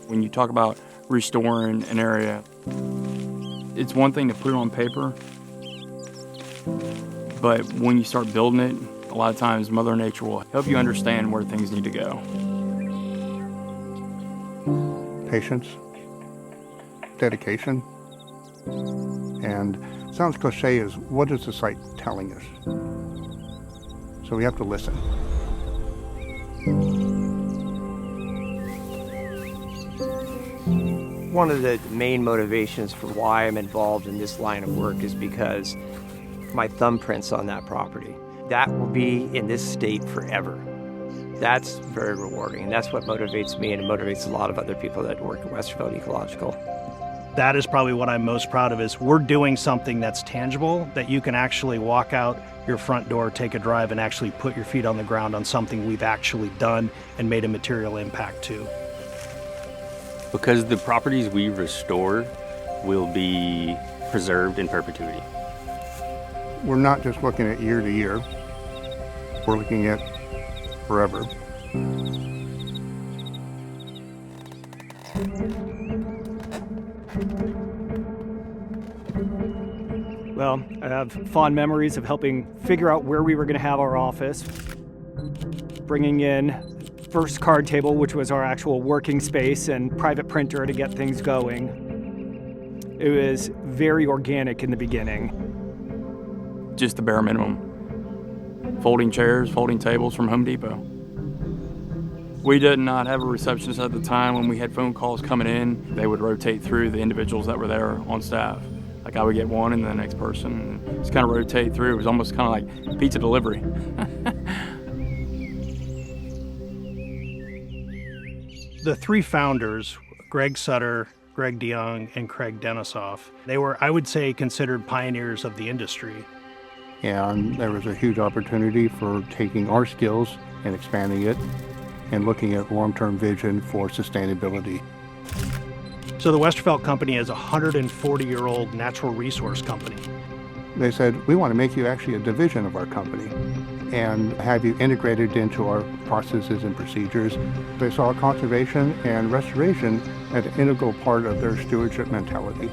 When you talk about restoring an area, it's one thing to put it on paper, but when you start building it, a lot of times Mother Nature will help you understand where things need to go. Patience, dedication, and sounds cliche is, what is the site telling us? So we have to listen. One of the main motivations for why I'm involved in this line of work is because my thumbprint's on that property. That will be in this state forever. That's very rewarding, and that's what motivates me, and it motivates a lot of other people that work at Westervelt Ecological. That is probably what I'm most proud of, is we're doing something that's tangible, that you can actually walk out your front door, take a drive, and actually put your feet on the ground on something we've actually done and made a material impact to. Because the properties we restore will be preserved in perpetuity. We're not just looking at year to year, we're looking at forever. Well, I have fond memories of helping figure out where we were going to have our office, bringing in first card table, which was our actual working space, and private printer to get things going. It was very organic in the beginning. Just the bare minimum. Folding chairs, folding tables from Home Depot. We did not have a receptionist at the time. When we had phone calls coming in, they would rotate through the individuals that were there on staff. Like I would get one and then the next person, and just kind of rotate through. It was almost kind of like pizza delivery. The three founders, Greg Sutter, Greg DeYoung, and Craig Denisoff, they were, I would say, considered pioneers of the industry. And there was a huge opportunity for taking our skills and expanding it and looking at long-term vision for sustainability. So the Westervelt company is a 140-year-old natural resource company. They said, we want to make you actually a division of our company and have you integrated into our processes and procedures. They saw conservation and restoration as an integral part of their stewardship mentality.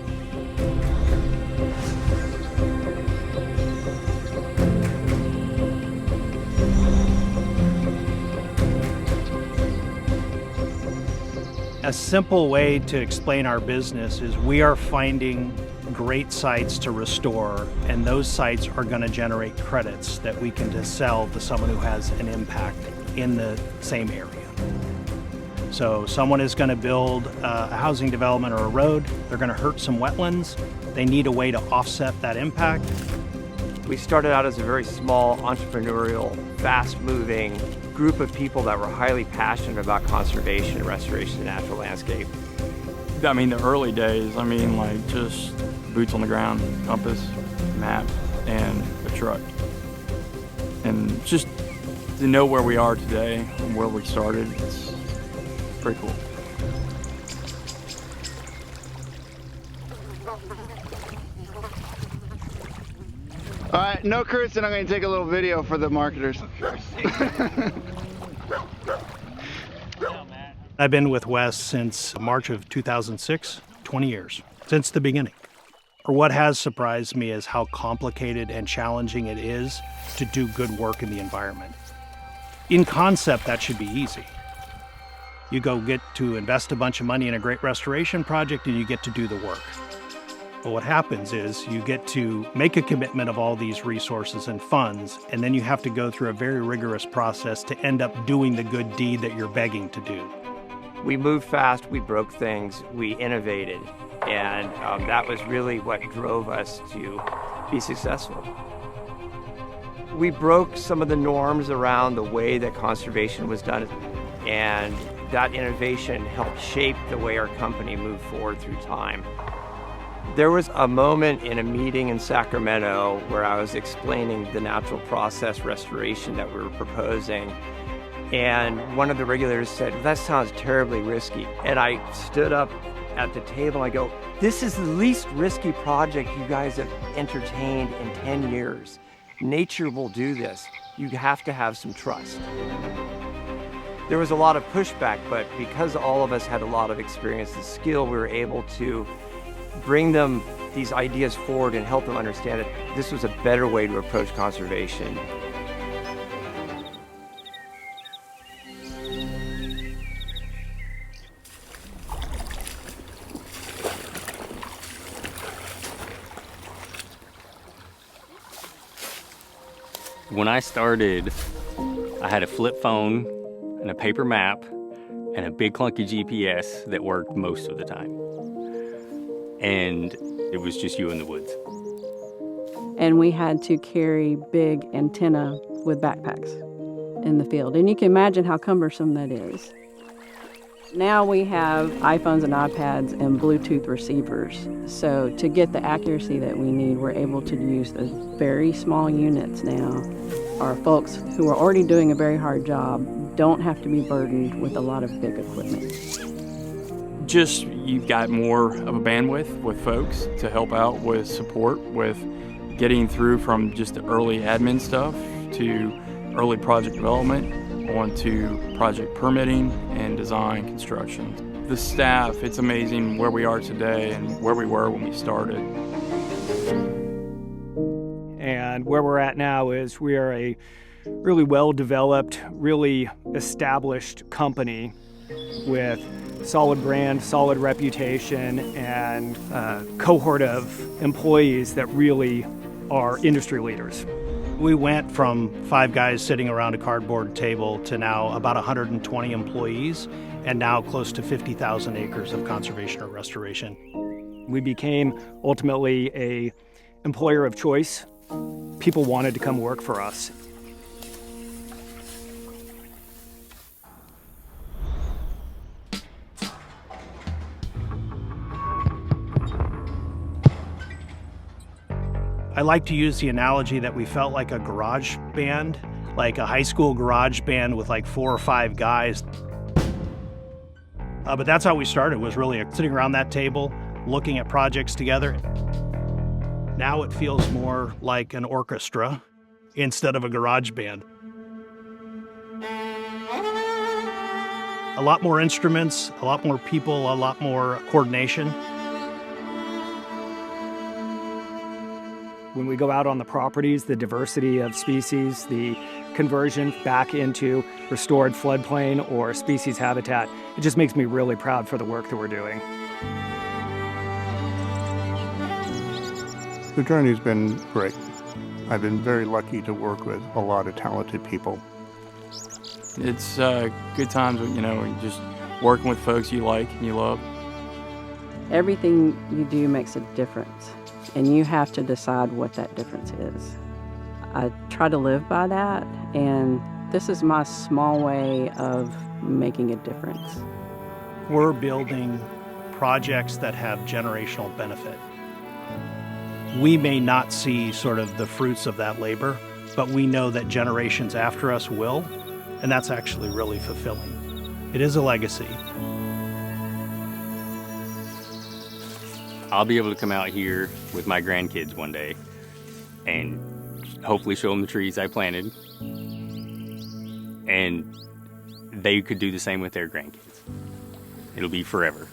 A simple way to explain our business is we are finding great sites to restore, and those sites are going to generate credits that we can just sell to someone who has an impact in the same area. So someone is going to build a housing development or a road, they're going to hurt some wetlands, they need a way to offset that impact. We started out as a very small, entrepreneurial, fast-moving group of people that were highly passionate about conservation and restoration of the natural landscape. I mean, the early days, like just boots on the ground, compass, map, and a truck. And just to know where we are today and where we started, it's pretty cool. All right, no cursing. I'm going to take a little video for the marketers. I've been with WES since March of 2006, 20 years, since the beginning. What has surprised me is how complicated and challenging it is to do good work in the environment. In concept, that should be easy. You go get to invest a bunch of money in a great restoration project and you get to do the work. But what happens is you get to make a commitment of all these resources and funds, and then you have to go through a very rigorous process to end up doing the good deed that you're begging to do. We moved fast, we broke things, we innovated, and that was really what drove us to be successful. We broke some of the norms around the way that conservation was done, and that innovation helped shape the way our company moved forward through time. There was a moment in a meeting in Sacramento where I was explaining the natural process restoration that we were proposing, and one of the regulators said, "That sounds terribly risky." And I stood up at the table and I go, "This is the least risky project you guys have entertained in 10 years. Nature will do this. you have to have some trust. There was a lot of pushback, but because all of us had a lot of experience and skill, we were able to bring them these ideas forward and help them understand that this was a better way to approach conservation. When I started, I had a flip phone and a paper map and a big clunky GPS that worked most of the time. And it was just you in the woods. And we had to carry big antenna with backpacks in the field. And you can imagine how cumbersome that is. Now we have iPhones and iPads and Bluetooth receivers. So to get the accuracy that we need, we're able to use those very small units now. Our folks who are already doing a very hard job don't have to be burdened with a lot of big equipment. Just you've got more of a bandwidth with folks to help out with support, with getting through from just the early admin stuff to early project development onto project permitting and design construction. The staff, it's amazing where we are today and where we were when we started. And where we're at now is we are a really well-developed, really established company with solid brand, solid reputation, and a cohort of employees that really are industry leaders. We went from 5 guys sitting around a cardboard table to now about 120 employees and now close to 50,000 acres of conservation or restoration. We became ultimately an employer of choice. People wanted to come work for us. I like to use the analogy that we felt like a garage band, like a high school garage band with like 4 or 5 guys. But that's how we started, was really sitting around that table, looking at projects together. Now it feels more like an orchestra instead of a garage band. A lot more instruments, a lot more people, a lot more coordination. When we go out on the properties, the diversity of species, the conversion back into restored floodplain or species habitat, it just makes me really proud for the work that we're doing. The journey's been great. I've been very lucky to work with a lot of talented people. It's good times, just working with folks you like and you love. Everything you do makes a difference, and you have to decide what that difference is. I try to live by that, and this is my small way of making a difference. We're building projects that have generational benefit. We may not see sort of the fruits of that labor, but we know that generations after us will, and that's actually really fulfilling. It is a legacy. I'll be able to come out here with my grandkids one day and hopefully show them the trees I planted, and they could do the same with their grandkids. It'll be forever.